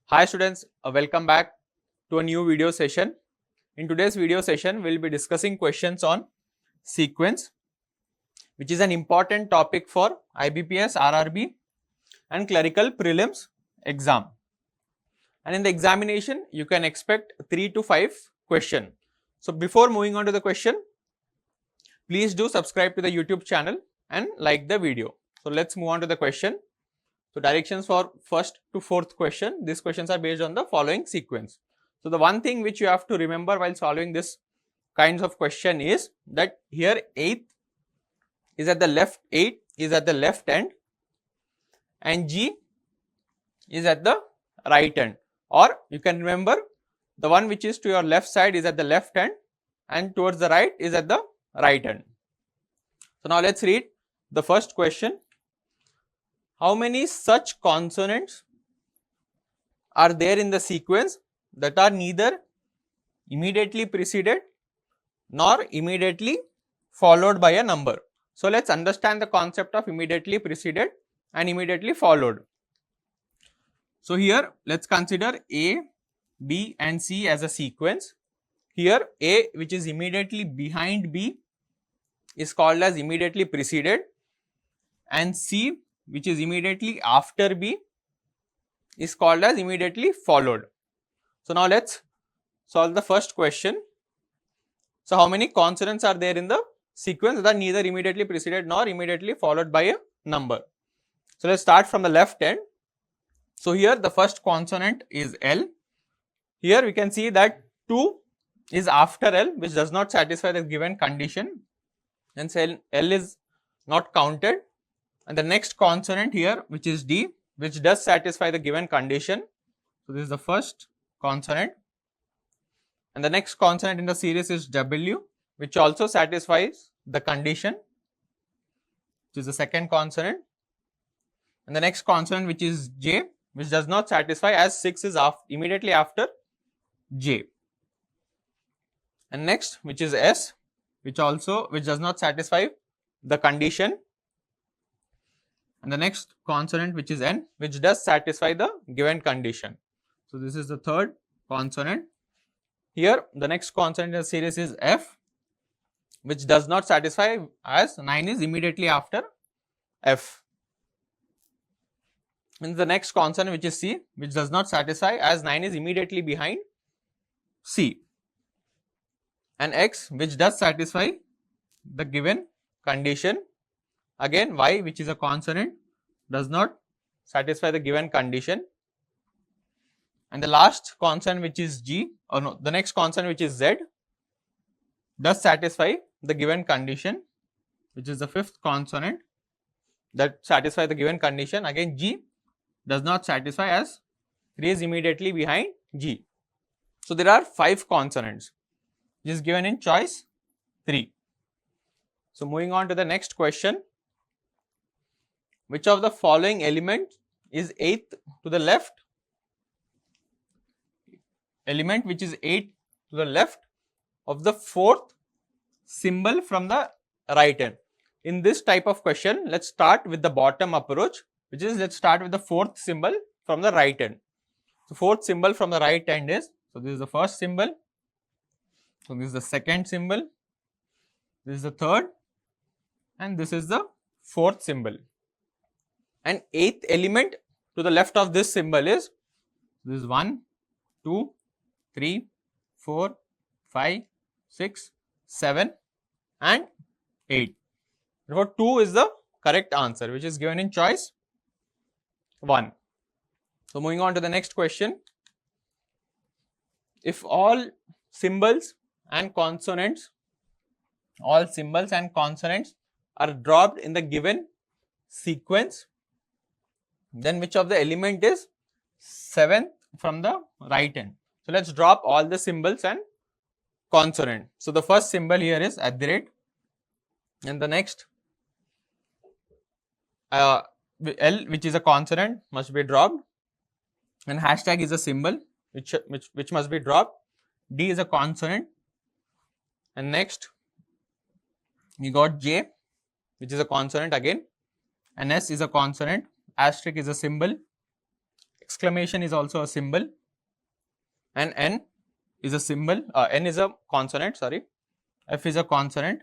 Hi students, welcome back to a new video session. In today's video session, we will be discussing questions on sequence, which is an important topic for IBPS RRB and clerical prelims exam. And in the examination, you can expect 3 to 5 questions. So before moving on to the question, please do subscribe to the YouTube channel and like the video. So let's move on to the question. So directions for first to fourth question, these questions are based on the following sequence. So the one thing which you have to remember while solving this kinds of question is that here 8 is at the left, 8 is at the left end and G is at the right end, or you can remember the one which is to your left side is at the left end and towards the right is at the right end. So now let's read the first question. How many such consonants are there in the sequence that are neither immediately preceded nor immediately followed by a number? So let's understand the concept of immediately preceded and immediately followed. So here let's consider A, B and C as a sequence. Here A, which is immediately behind B, is called as immediately preceded, and C, which is immediately after B, is called as immediately followed. So now let's solve the first question. So how many consonants are there in the sequence that are neither immediately preceded nor immediately followed by a number? So let's start from the left end. So here the first consonant is L. Here we can see that 2 is after L, which does not satisfy the given condition, and so L is not counted. And the next consonant here, which is D, which does satisfy the given condition. So this is the first consonant. And the next consonant in the series is W, which also satisfies the condition, which is the second consonant. And the next consonant, which is J, which does not satisfy, as 6 is immediately after J. And next, which is S, which does not satisfy the condition. And the next consonant, which is N, which does satisfy the given condition. So this is the third consonant. Here the next consonant in the series is F, which does not satisfy, as 9 is immediately after F. And the next consonant, which is C, which does not satisfy, as 9 is immediately behind C. And X, which does satisfy the given condition. Again Y, which is a consonant, does not satisfy the given condition. And the last consonant, which is G, or no, the next consonant, which is Z, does satisfy the given condition, which is the fifth consonant that satisfies the given condition. Again G does not satisfy, as 3 is immediately behind G. So there are 5 consonants, which is given in choice 3. So moving on to the next question. Which of the following element is 8th to the left? Element which is 8 to the left of the 4th symbol from the right end. In this type of question, let's start with the bottom approach, which is let's start with the 4th symbol from the right end. So 4th symbol from the right end is, so this is the first symbol, so this is the second symbol, this is the third, and this is the 4th symbol. And 8th element to the left of this symbol is, this is 1, 2, 3, 4, 5, 6, 7 and 8. Therefore 2 is the correct answer, which is given in choice 1. So moving on to the next question. If all symbols and consonants are dropped in the given sequence, then which of the element is 7th from the right end? So let's drop all the symbols and consonant. So the first symbol here is @ and the next L, which is a consonant, must be dropped, and hashtag is a symbol which must be dropped. D is a consonant, and next we got J, which is a consonant again, and S is a consonant, asterisk is a symbol, exclamation is also a symbol, and N is a symbol, N is a consonant, sorry, F is a consonant,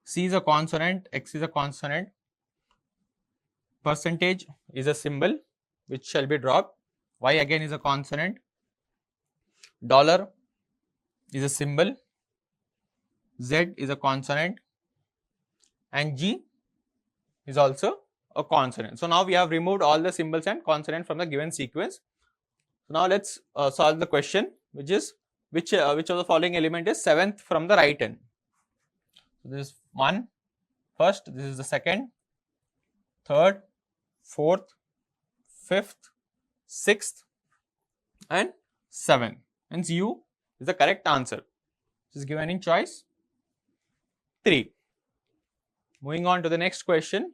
C is a consonant, X is a consonant, percentage is a symbol which shall be dropped, Y again is a consonant, dollar is a symbol, Z is a consonant, and G is also a consonant. So now we have removed all the symbols and consonant from the given sequence. So now let's solve the question, which is which of the following element is 7th from the right end. So this is 1 first, this is the second, third, fourth, fifth, sixth, and 7th. Hence U is the correct answer. This is given in choice 3. Moving on to the next question.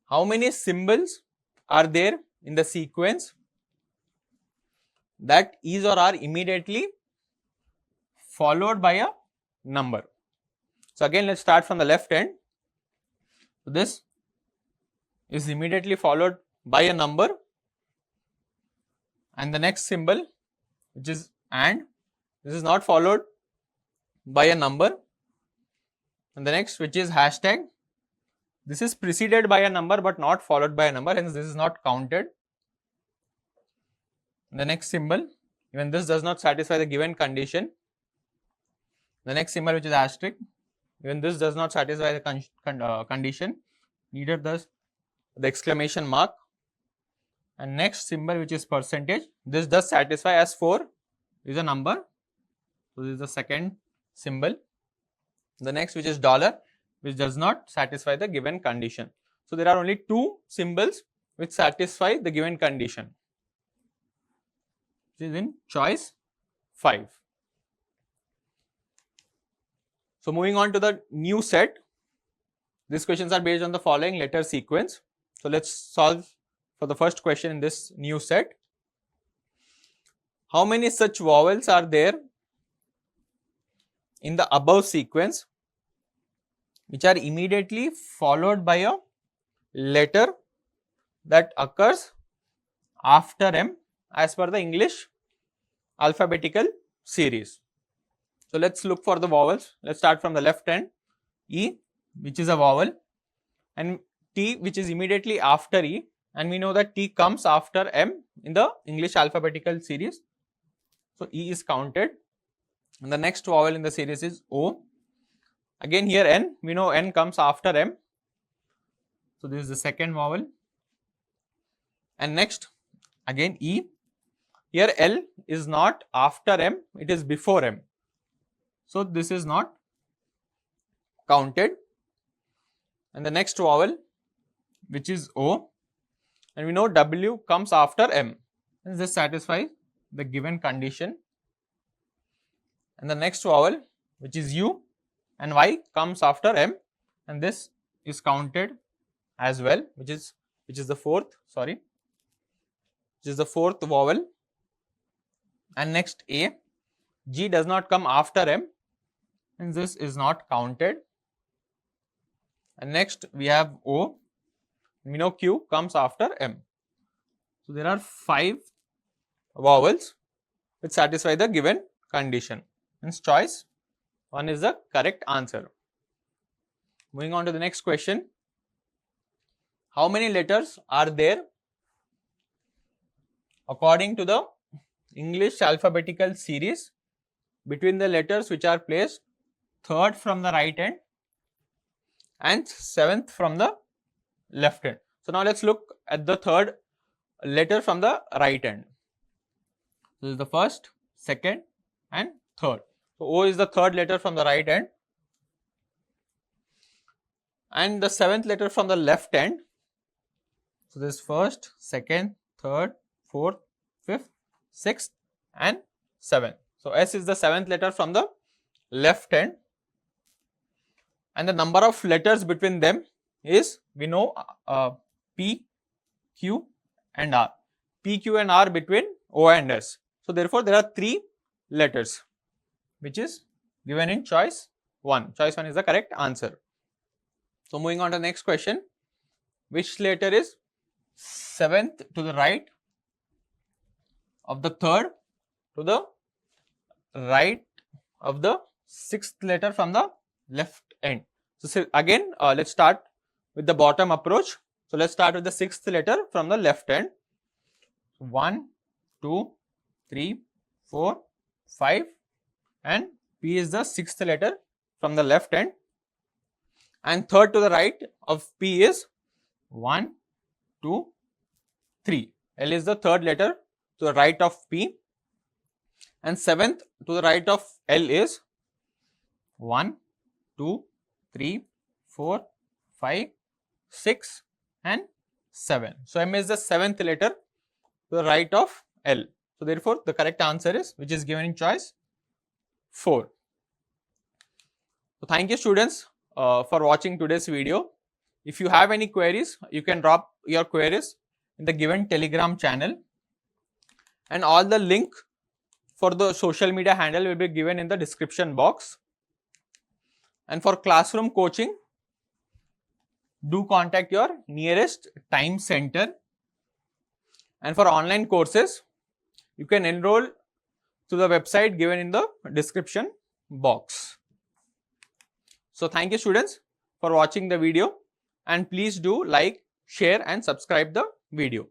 How many symbols are there in the sequence that is or are immediately followed by a number? So again, let's start from the left end. So this is immediately followed by a number, and the next symbol, which is and, this is not followed by a number, and the next, which is hashtag, this is preceded by a number but not followed by a number, hence this is not counted. The next symbol, even this does not satisfy the given condition. The next symbol, which is asterisk, even this does not satisfy the condition, neither does the exclamation mark. And next symbol, which is percentage, this does satisfy, as 4 is a number, so this is the second symbol. The next, which is dollar, which does not satisfy the given condition. So there are only 2 symbols which satisfy the given condition. This is in choice 5. So moving on to the new set, these questions are based on the following letter sequence. So let's solve for the first question in this new set. How many such vowels are there in the above sequence which are immediately followed by a letter that occurs after M as per the English alphabetical series? So let's look for the vowels. Let's start from the left end. E, which is a vowel, and T, which is immediately after E, and we know that T comes after M in the English alphabetical series. So E is counted, and the next vowel in the series is O. Again here N, we know N comes after M, so this is the second vowel. And next again E, here L is not after M, it is before M, so this is not counted. And the next vowel, which is O, and we know W comes after M, and this satisfies the given condition. And the next vowel, which is U, and Y comes after M, and this is counted as well, which is the fourth, sorry, which is the fourth vowel. And next A, G does not come after M, and this is not counted. And next we have O, we know Q comes after M. So there are 5 vowels which satisfy the given condition. Hence choice 1 is the correct answer. Moving on to the next question. How many letters are there according to the English alphabetical series between the letters which are placed 3rd from the right end and 7th from the left end? So now let's look at the 3rd letter from the right end. This is the 1st, 2nd, and 3rd. So O is the 3rd letter from the right end, and the 7th letter from the left end. So this 1st, 2nd, 3rd, 4th, 5th, 6th, and 7th. So S is the 7th letter from the left end, and the number of letters between them is, we know, P, Q, and R. P, Q, and R between O and S. So therefore there are 3 letters, which is given in choice 1. Choice 1 is the correct answer. So moving on to the next question. Which letter is 7th to the right of the 3rd to the right of the 6th letter from the left end. So again, let's start with the bottom approach. So let's start with the 6th letter from the left end. 1, 2, 3, 4, 5, and P is the 6th letter from the left end, and 3rd to the right of P is 1, 2, 3. L is the 3rd letter to the right of P, and 7th to the right of L is 1, 2, 3, 4, 5, 6, and 7. So M is the 7th letter to the right of L. So therefore, the correct answer is, which is given in choice 4. So thank you students for watching today's video. If you have any queries, you can drop your queries in the given Telegram channel, and all the link for the social media handle will be given in the description box. And for classroom coaching, do contact your nearest time center. And for online courses, you can enroll to the website given in the description box. So thank you students for watching the video, and please do like, share and subscribe the video.